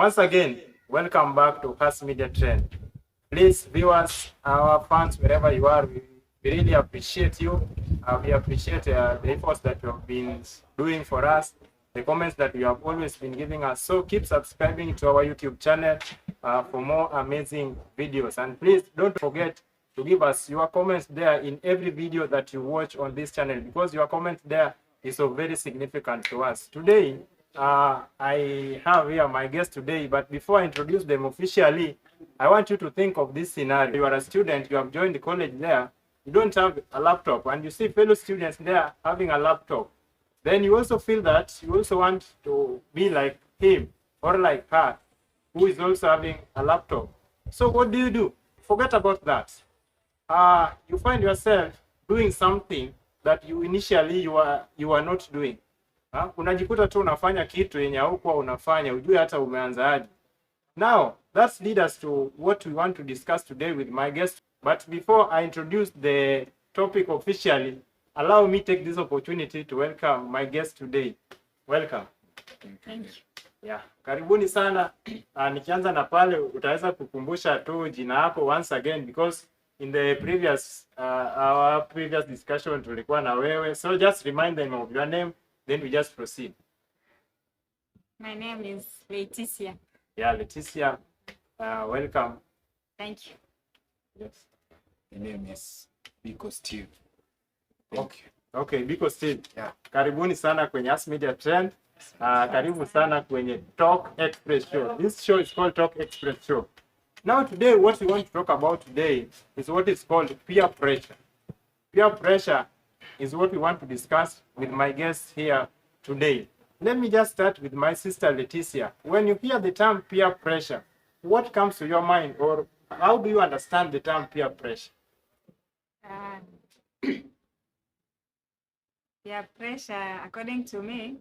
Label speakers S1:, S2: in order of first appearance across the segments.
S1: Once again, welcome back to Has Media Trend. Please, viewers, our fans, wherever you are, we really appreciate you. We appreciate the efforts that you have been doing for us, the comments that you have always been giving us. So keep subscribing to our YouTube channel for more amazing videos. And please don't forget to give us your comments there in every video that you watch on this channel, because your comment there is so very significant to us. Today, I have here my guest today, but before I introduce them officially, I want you to think of this scenario. You are a student, you have joined the college there, you don't have a laptop, and you see fellow students there having a laptop. Then you also feel that you also want to be like him or like her, who is also having a laptop. So what do? Forget about that. You find yourself doing something that you initially you are not doing. Unajikuta tu unafanya kitu yenye haukuwa unafanya, ujue hata umeanzaje. Now, that leads us to what we want to discuss today with my guest. But before I introduce the topic officially, allow me take this opportunity to welcome my guest today. Welcome.
S2: Thank you.
S1: Yeah, karibuni sana. Nikianza na pale utaweza kukumbusha tu jina yako once again, because in the previous our previous discussion tulikuwa na wewe. So just remind them of your name, then we just proceed.
S2: My name is Leticia.
S1: Yeah, Leticia, welcome.
S2: Thank you.
S1: Yes.
S3: My name is Biko Steve.
S1: Okay, Biko Steve.
S3: Yeah.
S1: Karibuni sana kwenye Has Media Trend. Karibu sana kwenye Talk Express Show. This show is called Talk Express Show. Now today, what we want to talk about today is what is called peer pressure. Peer pressure is what we want to discuss with my guests here today. Let me just start with my sister Leticia. When you hear the term peer pressure, what comes to your mind, or how do you understand the term peer pressure?
S2: Peer pressure, according to me,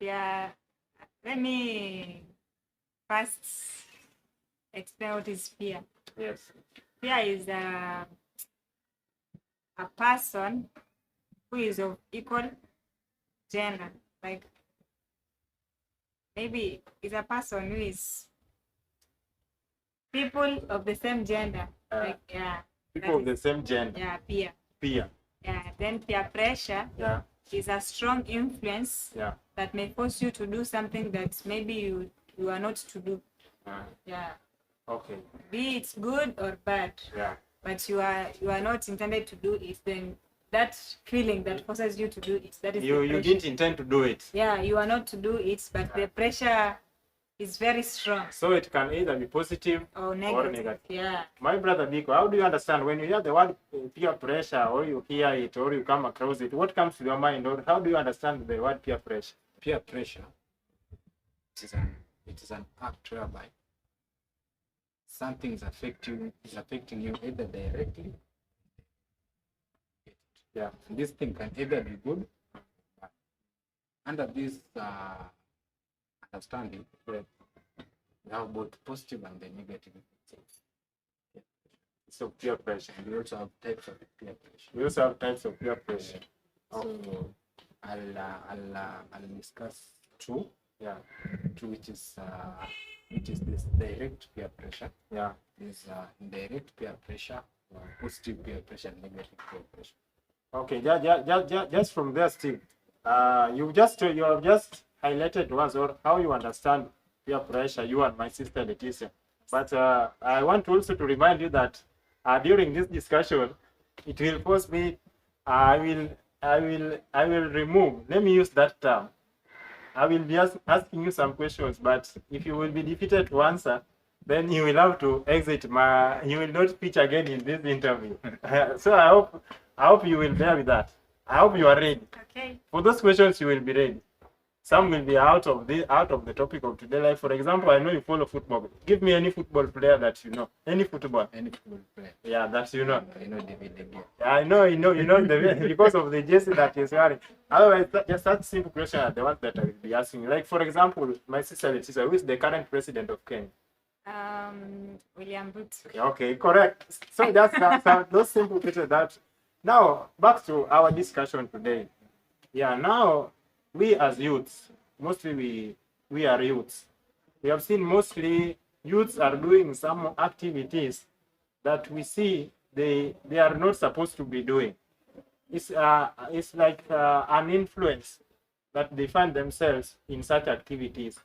S2: let me first explain what is peer.
S1: Yes.
S2: Peer is a person who is of equal gender. Like, maybe it's a person who is people of the same gender.
S1: People of the same gender.
S2: Yeah, peer.
S1: Peer.
S2: Yeah, then peer pressure is a strong influence that may force you to do something that maybe you are not to do.
S1: Okay.
S2: Be it good or bad. But you are not intended to do it, then that feeling that forces you to do it, that is
S1: you didn't intend to do it.
S2: Yeah, you are not to do it, but the pressure is very strong.
S1: So it can either be positive
S2: or negative. Yeah.
S1: My brother Biko, how do you understand when you hear the word peer pressure, or you hear it, or you come across it? What comes to your mind, or how do you understand the word peer pressure?
S3: Peer pressure it is an act whereby something is affecting you either directly.
S1: Yeah.
S3: This thing can either be good. Under this understanding, we have both positive and the negative.
S1: So peer pressure.
S3: And we also have types of peer pressure.
S1: We also have types of peer pressure.
S3: So I'll discuss two.
S1: Yeah.
S3: Two, which is this direct peer pressure.
S1: Yeah.
S3: There's indirect peer pressure, positive peer pressure, and negative peer pressure.
S1: Okay, just from there, Steve, you have just highlighted to us or how you understand peer pressure, you and my sister Leticia. But I want also to remind you that during this discussion, it will force me. I will remove. Let me use that term. I will be asking you some questions, but if you will be defeated to answer, then you will have to exit. You will not speak again in this interview. So I hope you will bear with that. I hope you are ready.
S2: Okay.
S1: For those questions, you will be ready. Some will be out of the topic of today. Like, for example, I know you follow football. Give me any football player that you know. Any football.
S3: Any football player.
S1: Yeah, that you know.
S3: I know David De Gea.
S1: Yeah, I know, you know the because of the jersey that he's wearing. Otherwise, just that simple question are the ones that I will be asking. Like, for example, my sister Leticia, who is the current president of Kenya?
S2: William Ruto.
S1: Okay, correct. So that's those simple questions that. Now, back to our discussion today. Yeah, now we as youths, mostly we are youths. we have seen mostly youths are doing some activities that we see they are not supposed to be doing. It's like an influence that they find themselves in such activities.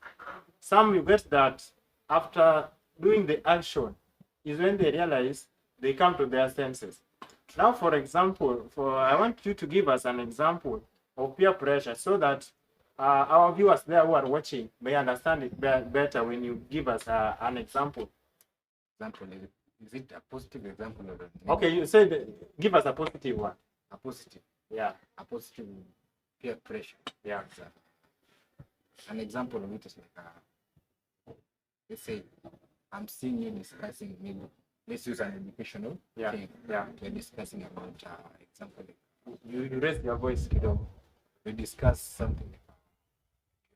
S1: Some you get that after doing the action is when they realize they come to their senses. Now, for example, I want you to give us an example of peer pressure so that our viewers there who are watching may understand it better when you give us an example.
S3: Example, is it a positive example or a negative?
S1: Okay, you said give us a positive one.
S3: A positive.
S1: Yeah.
S3: A positive peer pressure.
S1: Yeah.
S3: An example of it is like, let's say, I'm seeing you discussing, maybe, let's use an educational thing.
S1: Yeah.
S3: We're discussing about, example,
S1: You raise your voice, kiddo.
S3: we discuss something,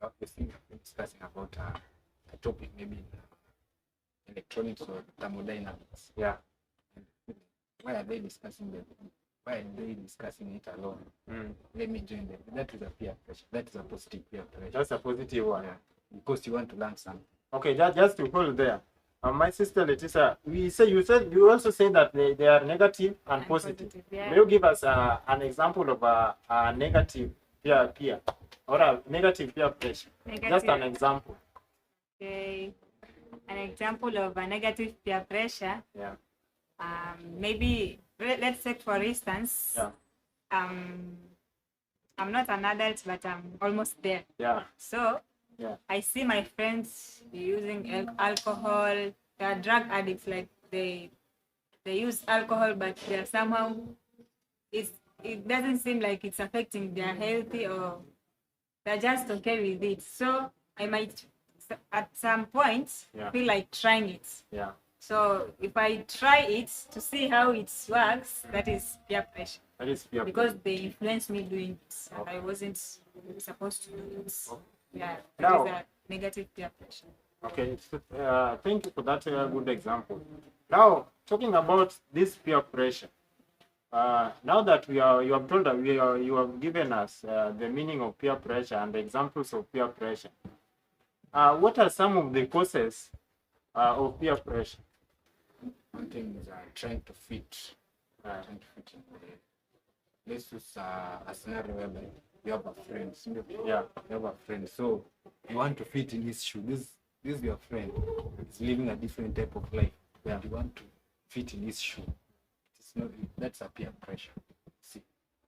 S3: we're discussing about a topic, maybe electronics or thermodynamics.
S1: Yeah.
S3: Why are they discussing that? Why are they discussing it alone? Let me join them. That is a peer pressure. That is a positive peer pressure.
S1: That's a positive one.
S3: Yeah. Because you want to learn something.
S1: Okay, just to hold there. My sister Letisa, you also say that they are negative and positive.
S2: Yeah.
S1: May you give us an example of a negative peer or a negative peer pressure? Just an example.
S2: Okay. An example of a negative peer pressure.
S1: Yeah.
S2: Maybe let's take for instance.
S1: Yeah.
S2: I'm not an adult, but I'm almost there.
S1: Yeah.
S2: So
S1: Yeah.
S2: I see my friends using alcohol. They are drug addicts. Like they use alcohol, but they're somehow it doesn't seem like it's affecting their health, or they're just okay with it. So I might at some point feel like trying it.
S1: Yeah.
S2: So if I try it to see how it works, that is peer pressure.
S1: That is peer
S2: Because they influenced me doing it, and I wasn't supposed to do it. Yeah, that
S1: Now-
S2: is a negative peer pressure.
S1: Okay, so, thank you for that good example. Now, talking about this peer pressure, now that you have told us, you have given us the meaning of peer pressure and the examples of peer pressure. What are some of the causes of peer pressure?
S3: One thing is trying to fit in the, let's use a scenario whereby you have a friend.
S1: Yeah.
S3: You have a friend, so you want to fit in his shoe. This is your friend. He's living a different type of life.
S1: Yeah.
S3: And you want to fit in his shoe. It's not. That's a peer pressure. See,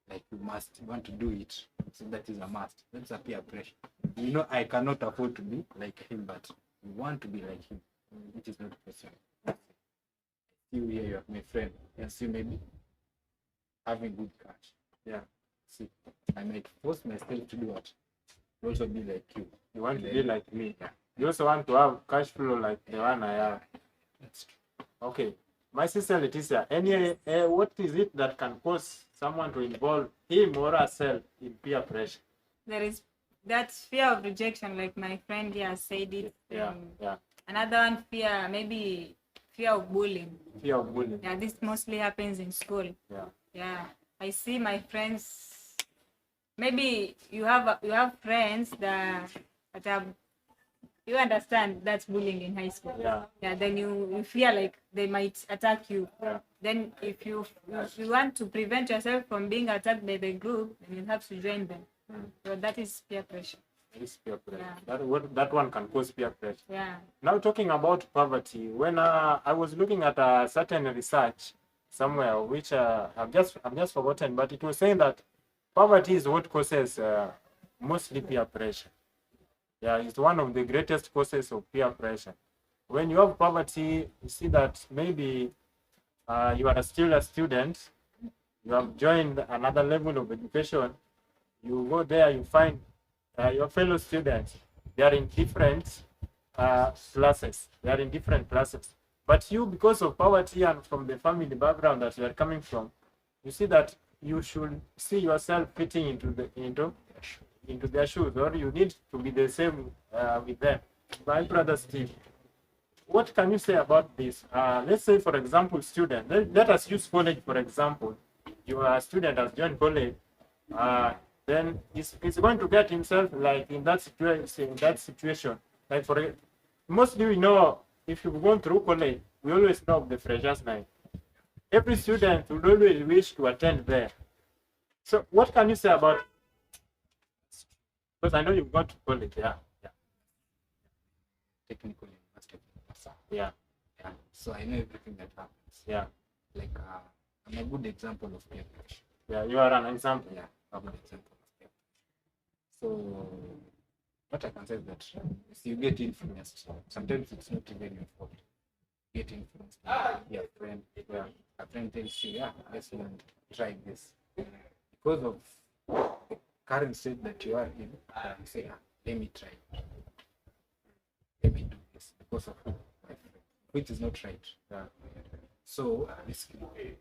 S3: like you want to do it. So that is a must. That's a peer pressure. You know, I cannot afford to be like him, but you want to be like him. It is not possible. You here, you have my friend, and see maybe having good cash.
S1: Yeah.
S3: See, I might force myself to do what? To also be like you.
S1: You want to be like me.
S3: Yeah.
S1: You also want to have cash flow like the one I have.
S3: That's true.
S1: Okay. My sister Leticia, what is it that can cause someone to involve him or herself in peer pressure?
S2: There is that fear of rejection, like my friend here said it.
S1: Yeah.
S2: Another one, maybe fear of bullying.
S1: Fear of bullying.
S2: Yeah, this mostly happens in school.
S1: Yeah.
S2: Yeah, I see my friends. Maybe you have friends that have, you understand that's bullying in high school.
S1: Yeah.
S2: Yeah. Then you feel like they might attack you.
S1: Yeah.
S2: Then if you want to prevent yourself from being attacked by the group, then you have to join them. So that is peer pressure.
S1: It's peer pressure.
S2: Yeah.
S1: That one can cause peer pressure.
S2: Yeah.
S1: Now talking about poverty, when I was looking at a certain research somewhere, which I've just forgotten, but it was saying that poverty is what causes mostly peer pressure. Yeah, it's one of the greatest causes of peer pressure. When you have poverty, you see that maybe you are still a student, you have joined another level of education, you go there, you find your fellow students, they are in different classes. They are in different classes. But you, because of poverty and from the family background that you are coming from, you see that you should see yourself fitting into their shoes, or you need to be the same with them. My brother Steve, what can you say about this? Let's say, for example, student. Let us use college, for example. You are a student has joined college. Then he's going to get himself like in that situation. Like mostly we know if you've gone through college, we always know of the freshers night. Every student would always wish to attend there. So what can you say about? Because I know you've gone to college, yeah,
S3: Technical university of Mombasa.
S1: yeah,
S3: Yeah. So I know everything that happens.
S1: yeah,
S3: Like I'm a good example of peer pressure.
S1: yeah. You are an example.
S3: Yeah, I'm a good example of peer pressure. So what I can say is that if you get influenced, sometimes it's not even your fault. You get influenced by your friend. Yeah. A friend tells you, yeah, let's try this. Because of the current state that you are in, you say, let me try. Let me do this because of my friend, which is not right.
S1: Yeah.
S3: So basically,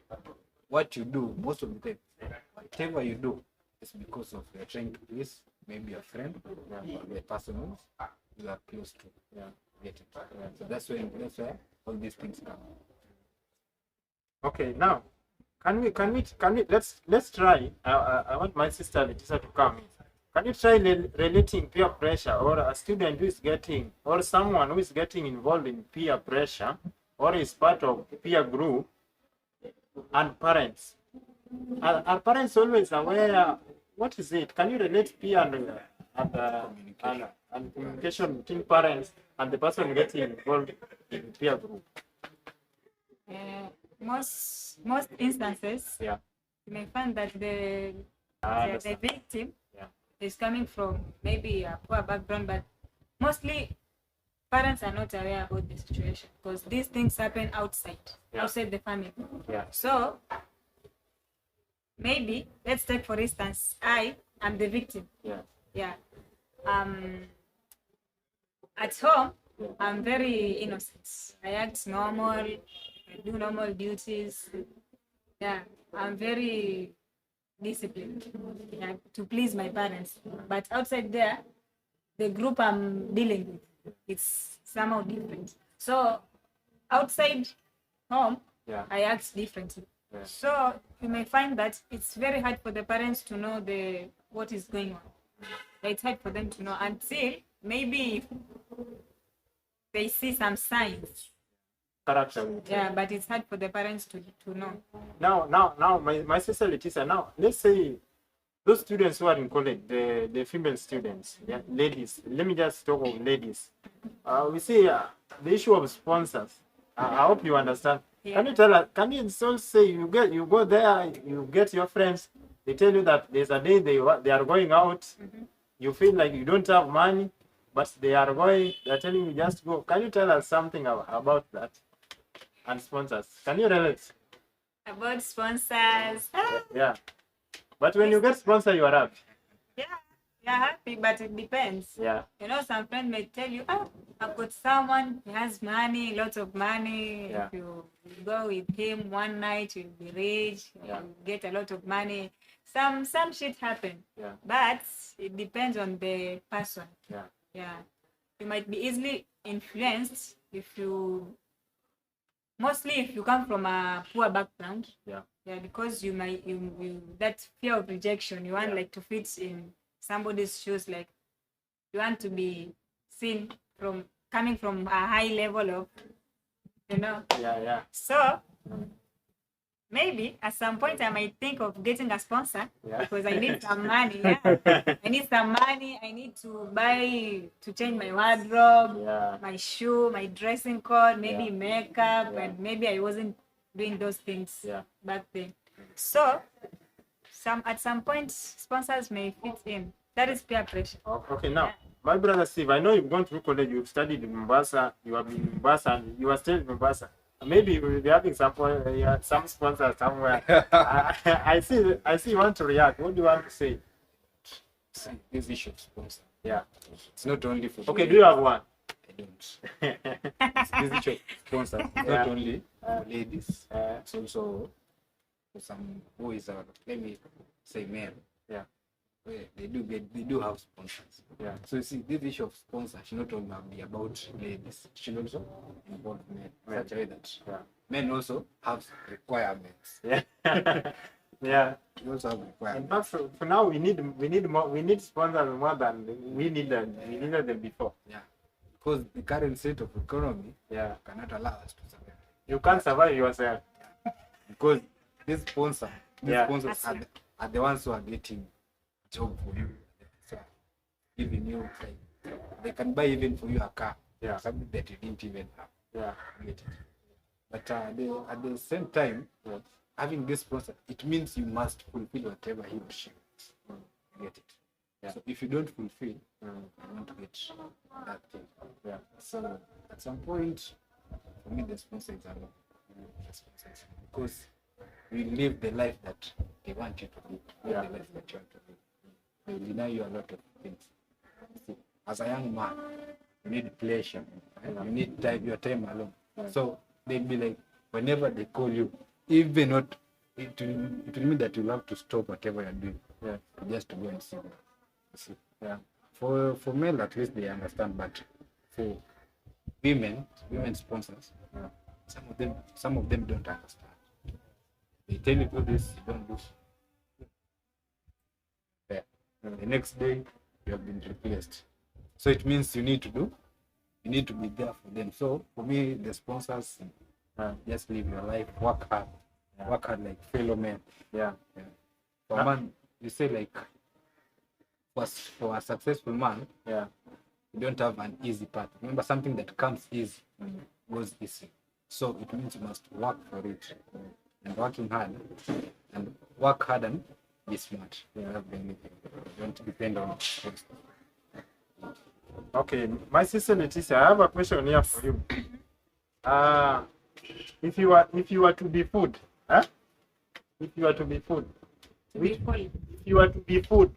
S3: what you do most of the time, whatever you do, is because of you're trying to please maybe a friend or the person who you are close to.
S1: Yeah.
S3: Get it? So that's where all these things come.
S1: Okay, now can we let's try. I want my sister Letisa to come in. Can you try relating peer pressure or a student who is getting or someone who is getting involved in peer pressure or is part of peer group and parents? Are parents always aware? What is it? Can you relate peer and communication between parents and the person getting involved in peer group?
S2: Most instances,
S1: Yeah.
S2: you may find that the victim
S1: Yeah.
S2: is coming from maybe a poor background, but mostly parents are not aware about the situation because these things happen outside the family.
S1: Yeah.
S2: So maybe let's take for instance, I am the victim.
S1: Yeah.
S2: Yeah. At home, I'm very innocent. I act normal. I do normal duties. Yeah, I'm very disciplined, yeah, to please my parents. But outside there, the group I'm dealing with, it's somehow different. So outside home,
S1: Yeah.
S2: I act differently.
S1: Yeah.
S2: So you may find that it's very hard for the parents to know what is going on. It's hard for them to know until maybe they see some signs.
S1: Character.
S2: Yeah, but it's hard for the parents to know.
S1: Now, my sister Letisa, now, let's say those students who are in college, the female students, yeah, ladies, let me just talk of ladies. We see the issue of sponsors. I hope you understand.
S2: Yeah.
S1: Can you tell us, can you so say you go there, you get your friends, they tell you that there's a day they are going out, you feel like you don't have money, but they're telling you just go. Can you tell us something about that? And sponsors. Can you relate?
S2: About sponsors.
S1: Yeah. But when you get sponsor, you are happy.
S2: Yeah, you're happy, but it depends.
S1: Yeah.
S2: You know, some friend may tell you, I've got someone who has money, lots of money.
S1: Yeah.
S2: If you go with him one night, you'll be rich,
S1: Yeah.
S2: you'll get a lot of money. Some shit happen.
S1: Yeah.
S2: But it depends on the person.
S1: Yeah.
S2: Yeah. You might be easily influenced mostly if you come from a poor background.
S1: Yeah.
S2: Yeah, because you that fear of rejection, you want like to fit in somebody's shoes, like you want to be seen from coming from a high level of,
S1: Yeah. Yeah.
S2: So maybe at some point I might think of getting a sponsor because I need some money. Yeah. I need some money. I need to change my wardrobe, my shoe, my dressing code, maybe makeup, and maybe I wasn't doing those things back then. So at some point sponsors may fit in. That is peer pressure.
S1: Okay, now my brother Steve, I know you've gone through college, you've studied in Mombasa, you have been in Mombasa, and you are still in Mombasa. Maybe we'll be having some sponsor somewhere. I see you want to react. What do you want to say?
S3: See, this issue of sponsor.
S1: Yeah.
S3: It's not only for
S1: Okay, do you have one?
S3: I don't. This issue of sponsor is not only for ladies. It's also for some boys or let me say men.
S1: Yeah.
S3: They do have sponsors.
S1: Yeah.
S3: So you see, this issue of sponsor should not only be about ladies, it should also involve men. Such a way that men also have requirements.
S1: Yeah. Yeah.
S3: They also have
S1: In
S3: requirements.
S1: fact, for now we need sponsors more than we needed them before.
S3: Yeah. because the current state of economy
S1: Yeah.
S3: cannot allow us to survive.
S1: You can't survive yourself.
S3: Because these sponsors
S1: Yeah.
S3: are the ones who are getting job for you. So giving you like they can buy even for you a car.
S1: Yeah.
S3: Something that you didn't even have.
S1: Yeah.
S3: You get it. But at the same time, having this sponsor, it means you must fulfill whatever he or she wants. You get it.
S1: Yeah.
S3: So if you don't fulfill,
S1: Mm.
S3: you want to get that thing.
S1: Yeah.
S3: So at some point, for me, the sponsor is alone. The sponsor is alone. Because you live the life that they want you to live, not
S1: Yeah.
S3: the life that you want to live. They will deny you a lot of things. See, as a young man, you need pleasure. Right? You need time, your time alone. So they'll be like, whenever they call you, even not, it will mean that you'll have to stop whatever you're doing,
S1: Yeah.
S3: just to go and see them. You see.
S1: Yeah.
S3: For male, at least they understand, but for women sponsors,
S1: Yeah.
S3: some of them don't understand. They tell you do this, you don't do. Yeah. The next day you have been replaced. So it means you need to be there for them. So for me, the sponsors, just live your life, work hard.
S1: Yeah.
S3: Work hard like fellow men.
S1: Yeah.
S3: Yeah. For a man, you say like for a successful man,
S1: Yeah.
S3: you don't have an easy path. Remember, something that comes easy goes easy. So it means you must work for it. And working hard. And work hard and be smart.
S1: Yeah.
S3: Don't depend on it.
S1: Okay, my sister Leticia, I have a question here for you. If you were to be food, huh? If you were to be food,
S2: Be full.
S1: if you were to be food,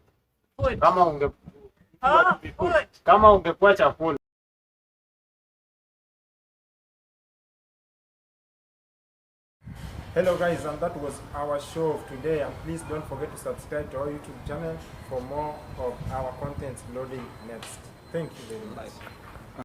S2: Food.
S1: kama unge
S2: Oh, food.
S1: kama ungekuwa chakula. Hello guys, and that was our show of today, and please don't forget to subscribe to our YouTube channel for more of our content loading next. Thank you very much.